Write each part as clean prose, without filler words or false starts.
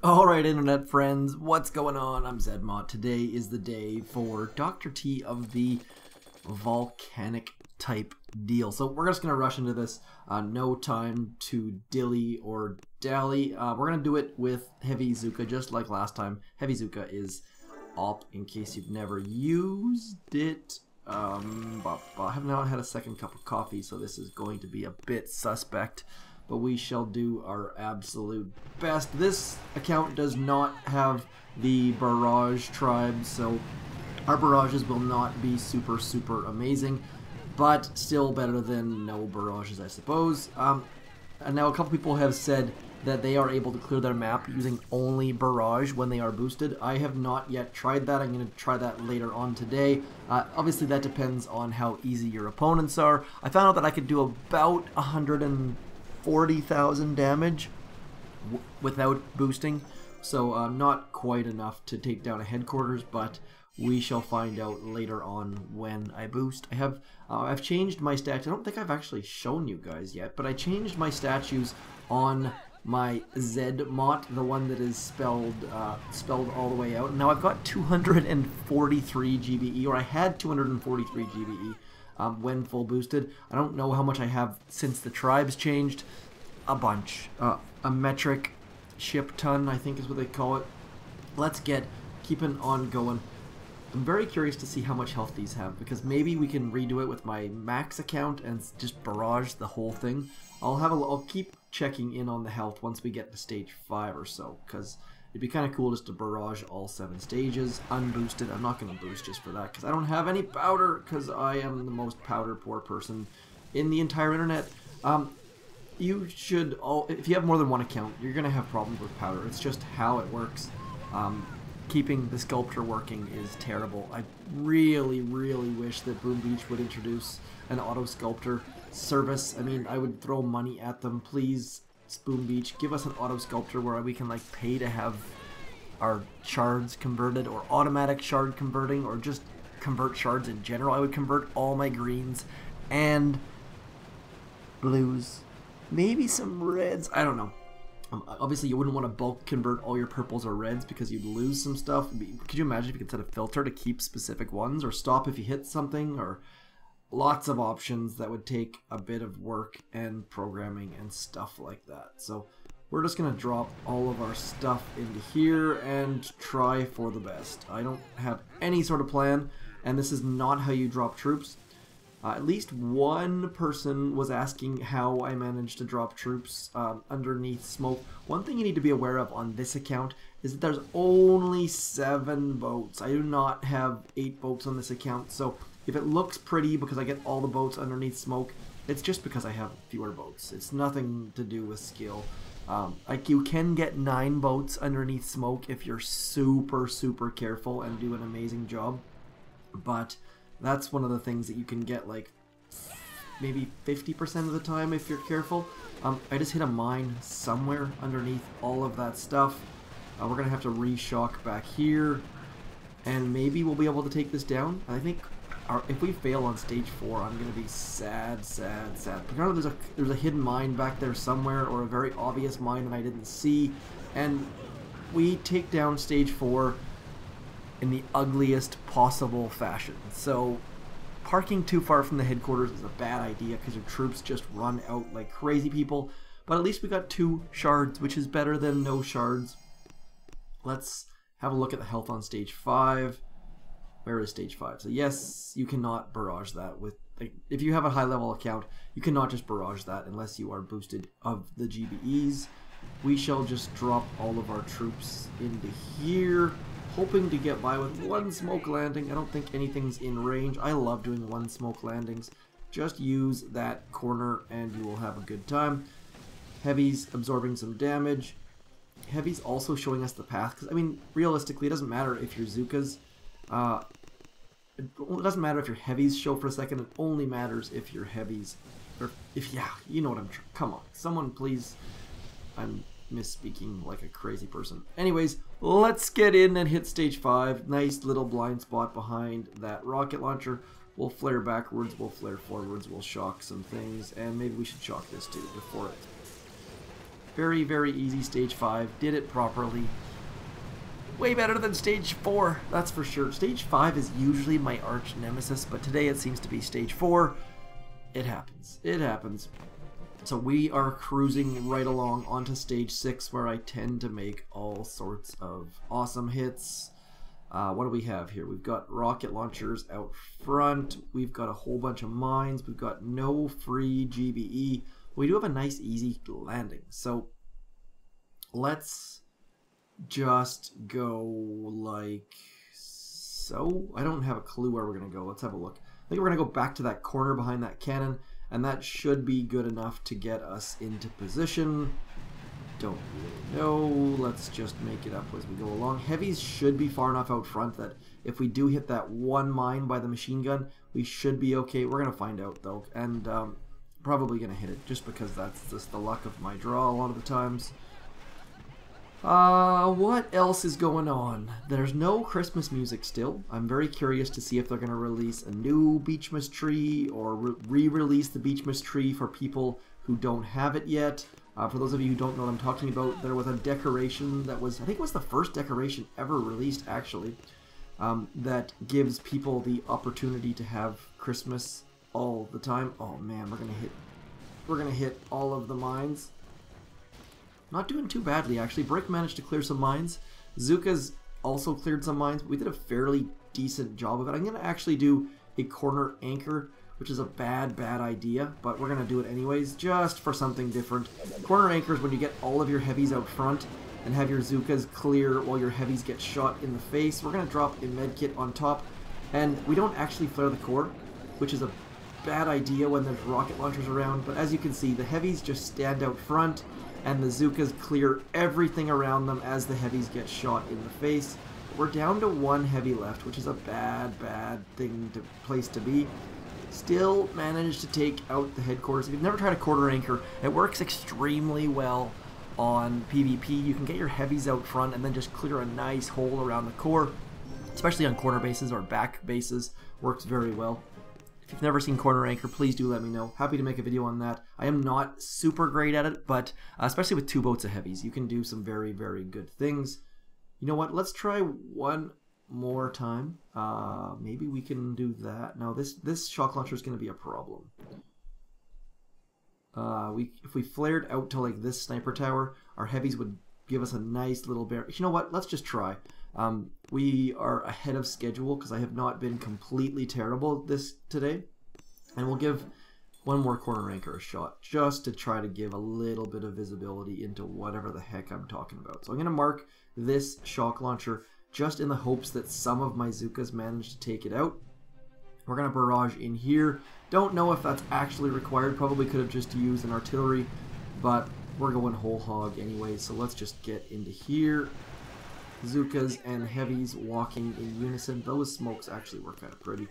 Alright internet friends, what's going on? I'm zmoT. Today is the day for Dr. T of the volcanic type deal. So we're just going to rush into this. No time to dilly or dally. We're going to do it with heavy zooka just like last time. Heavy zooka is op in case you've never used it. I have not had a second cup of coffee, so this is going to be a bit suspect. But we shall do our absolute best. This account does not have the barrage tribe, so our barrages will not be super amazing, but still better than no barrages, I suppose. And now a couple people have said that they are able to clear their map using only barrage when they are boosted. I have not yet tried that. I'm going to try that later on today. Obviously that depends on how easy your opponents are. I found out that I could do about 140,000 damage without boosting, so not quite enough to take down a headquarters, but we shall find out later on when I boost. I've changed my stats. I don't think I've actually shown you guys yet, but I changed my statues on my zmoT, the one that is spelled all the way out. Now I've got 243 GBE, or I had 243 GBE. When full boosted. I don't know how much I have since the tribes changed. A bunch. A metric ship ton, I think is what they call it. Let's keeping on going. I'm very curious to see how much health these have, because maybe we can redo it with my max account and just barrage the whole thing. I'll keep checking in on the health once we get to stage 5 or so, because it'd be kind of cool just to barrage all 7 stages, unboosted. I'm not going to boost just for that, because I don't have any powder, because I am the most powder poor person in the entire internet. You should, if you have more than one account, you're going to have problems with powder. It's just how it works. Keeping the sculpture working is terrible. I really wish that boombeach would introduce an auto sculptor service. I mean, I would throw money at them. Please, boombeach, give us an auto sculptor where we can like pay to have our shards converted, or automatic shard converting, or just convert shards in general. I would convert all my greens and blues, maybe some reds. I don't know. Obviously, you wouldn't want to bulk convert all your purples or reds because you'd lose some stuff. Could you imagine if you could set a filter to keep specific ones, or stop if you hit something, or lots of options that would take a bit of work and programming and stuff like that. So we're just going to drop all of our stuff into here and try for the best. I don't have any sort of plan, and this is not how you drop troops. At least one person was asking how I managed to drop troops underneath smoke. One thing you need to be aware of on this account is that there's only 7 boats. I do not have 8 boats on this account, so if it looks pretty because I get all the boats underneath smoke, it's just because I have fewer boats. It's nothing to do with skill. Like, you can get 9 boats underneath smoke if you're super careful and do an amazing job, but that's one of the things that you can get like maybe 50% of the time if you're careful. I just hit a mine somewhere underneath all of that stuff. We're gonna have to reshock back here, and maybe we'll be able to take this down. I think if we fail on stage 4, I'm gonna be sad. Apparently there's a hidden mine back there somewhere, or a very obvious mine that I didn't see, and we take down stage 4 in the ugliest possible fashion. So parking too far from the headquarters is a bad idea, because your troops just run out like crazy people. But at least we got 2 shards, which is better than no shards. Let's have a look at the health on stage 5. Where is stage 5? So yes, you cannot barrage that with, like, if you have a high level account, you cannot just barrage that unless you are boosted of the GBEs. We shall just drop all of our troops into here, hoping to get by with 1 smoke landing. I don't think anything's in range. I love doing 1 smoke landings. Just use that corner and you will have a good time. Heavies absorbing some damage. Heavies also showing us the path, because I mean, realistically, it doesn't matter if your zookas. It doesn't matter if your heavies show for a second. It only matters if your heavies, or if, yeah, you know what I'm. Come on, someone please. I'm misspeaking like a crazy person. Anyways, let's get in and hit stage 5. Nice little blind spot behind that rocket launcher. We'll flare backwards, we'll flare forwards, we'll shock some things, and maybe we should shock this too before it Very, very easy stage 5. Did it properly. Way better than stage 4, that's for sure. Stage 5 is usually my arch nemesis, but today it seems to be stage 4. It happens. It happens. So we are cruising right along onto stage 6, where I tend to make all sorts of awesome hits. What do we have here? We've got rocket launchers out front. We've got a whole bunch of mines. We've got no free GBE. We do have a nice easy landing. So let's just go like so. I don't have a clue where we're going to go. Let's have a look. I think we're going to go back to that corner behind that cannon, and that should be good enough to get us into position. Don't really know. Let's just make it up as we go along. Heavies should be far enough out front that if we do hit that one mine by the machine gun, we should be okay. We're going to find out though, and probably going to hit it just because that's just the luck of my draw a lot of the times. What else is going on? There's no Christmas music still. I'm very curious to see if they're going to release a new Beachmas tree or re-release the Beachmas tree for people who don't have it yet. For those of you who don't know what I'm talking about, there was a decoration that was, I think it was the first decoration ever released actually, that gives people the opportunity to have Christmas all the time. Oh man, we're gonna hit all of the mines. Not doing too badly actually. Brick managed to clear some mines. Zookas also cleared some mines. We did a fairly decent job of it. I'm gonna actually do a corner anchor, which is a bad idea, but we're going to do it anyways, just for something different. Corner anchors when you get all of your heavies out front and have your Zookas clear while your heavies get shot in the face. We're going to drop a medkit on top, and we don't actually flare the core, which is a bad idea when there's rocket launchers around, but as you can see, the heavies just stand out front, and the Zookas clear everything around them as the heavies get shot in the face. We're down to one heavy left, which is a bad place to be. Still managed to take out the headquarters. If you've never tried a quarter anchor, it works extremely well on PvP. You can get your heavies out front and then just clear a nice hole around the core, especially on corner bases or back bases. Works very well. If you've never seen corner anchor, please do let me know. Happy to make a video on that. I am not super great at it, but especially with 2 boats of heavies, you can do some very good things. You know what? Let's try one more time. Maybe we can do that. Now this shock launcher is going to be a problem. If we flared out to like this sniper tower, our heavies would give us a nice little bear. You know what? Let's just try. We are ahead of schedule because I have not been completely terrible this today, and we'll give one more corner anchor a shot just to try to give a little bit of visibility into whatever the heck I'm talking about. So I'm going to mark this shock launcher just in the hopes that some of my Zookas manage to take it out. We're going to barrage in here. Don't know if that's actually required. Probably could have just used an artillery, but we're going whole hog anyway, so let's just get into here. Zookas and heavies walking in unison. Those smokes actually work kind of pretty.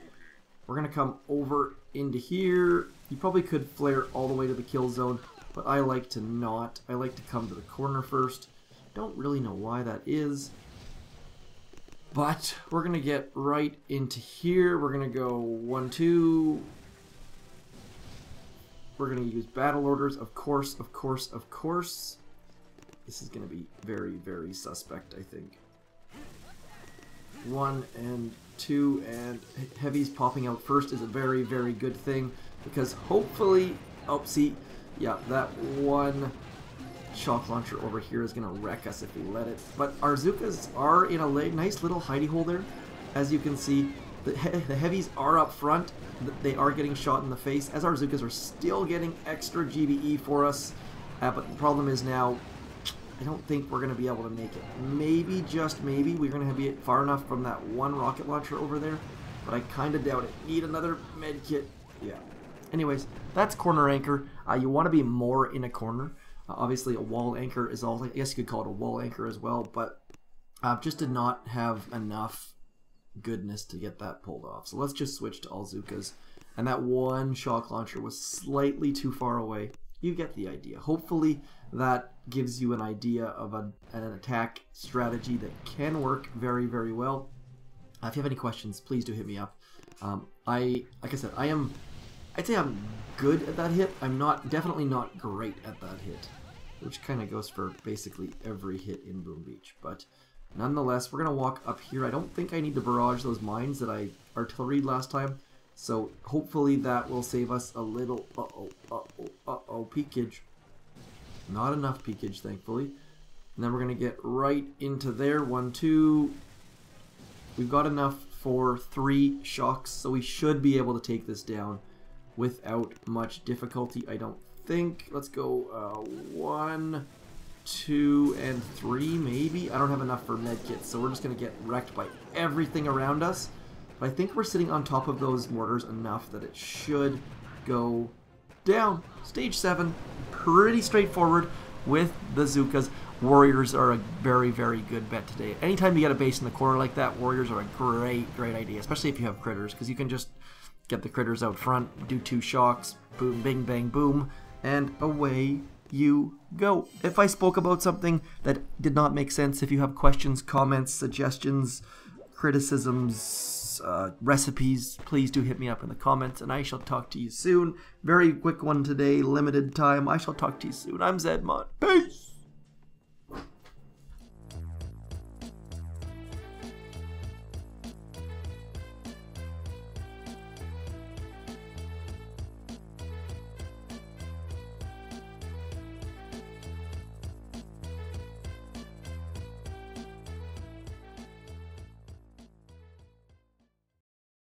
We're going to come over into here. You probably could flare all the way to the kill zone, but I like to not. I like to come to the corner first. Don't really know why that is. But we're going to get right into here. We're going to go 1, 2. We're going to use battle orders, of course. This is going to be very suspect, I think. 1 and 2, and heavies popping out first is a very good thing, because hopefully, oh, see, yeah, that one shock launcher over here is going to wreck us if we let it. But our Zookas are in a nice little hidey hole there. As you can see, the heavies are up front. They are getting shot in the face, as our Zookas are still getting extra GBE for us. But the problem is now, I don't think we're going to be able to make it. Maybe, just maybe, we're going to be far enough from that one rocket launcher over there, but I kind of doubt it. Need another med kit. Yeah. Anyways, that's corner anchor. You want to be more in a corner. Obviously, a wall anchor is all, I guess you could call it a wall anchor as well, but just did not have enough goodness to get that pulled off. So let's just switch to all Zookas. And that one shock launcher was slightly too far away. You get the idea. Hopefully that gives you an idea of an attack strategy that can work very well. If you have any questions, please do hit me up. Like I said, I'd say I'm good at that hit. I'm definitely not great at that hit. which kind of goes for basically every hit in Boom Beach. But nonetheless, we're going to walk up here. I don't think I need to barrage those mines that I artilleried last time, so hopefully that will save us a little. Peakage. Not enough peakage, thankfully. And then we're going to get right into there. 1, 2. We've got enough for 3 shocks, so we should be able to take this down without much difficulty, I don't think. Let's go 1, 2, and 3, maybe. I don't have enough for medkits, so we're just going to get wrecked by everything around us. But I think we're sitting on top of those mortars enough that it should go down. Stage 7, pretty straightforward with the Zookas. Warriors are a very, very good bet today. Anytime you get a base in the corner like that, warriors are a great idea, especially if you have critters, because you can just get the critters out front, do 2 shocks, boom, bing, bang, boom, and away you go. If I spoke about something that did not make sense, if you have questions, comments, suggestions, criticisms, recipes, please do hit me up in the comments, and I shall talk to you soon. Very quick one today, limited time. I shall talk to you soon. I'm zmoT. Peace!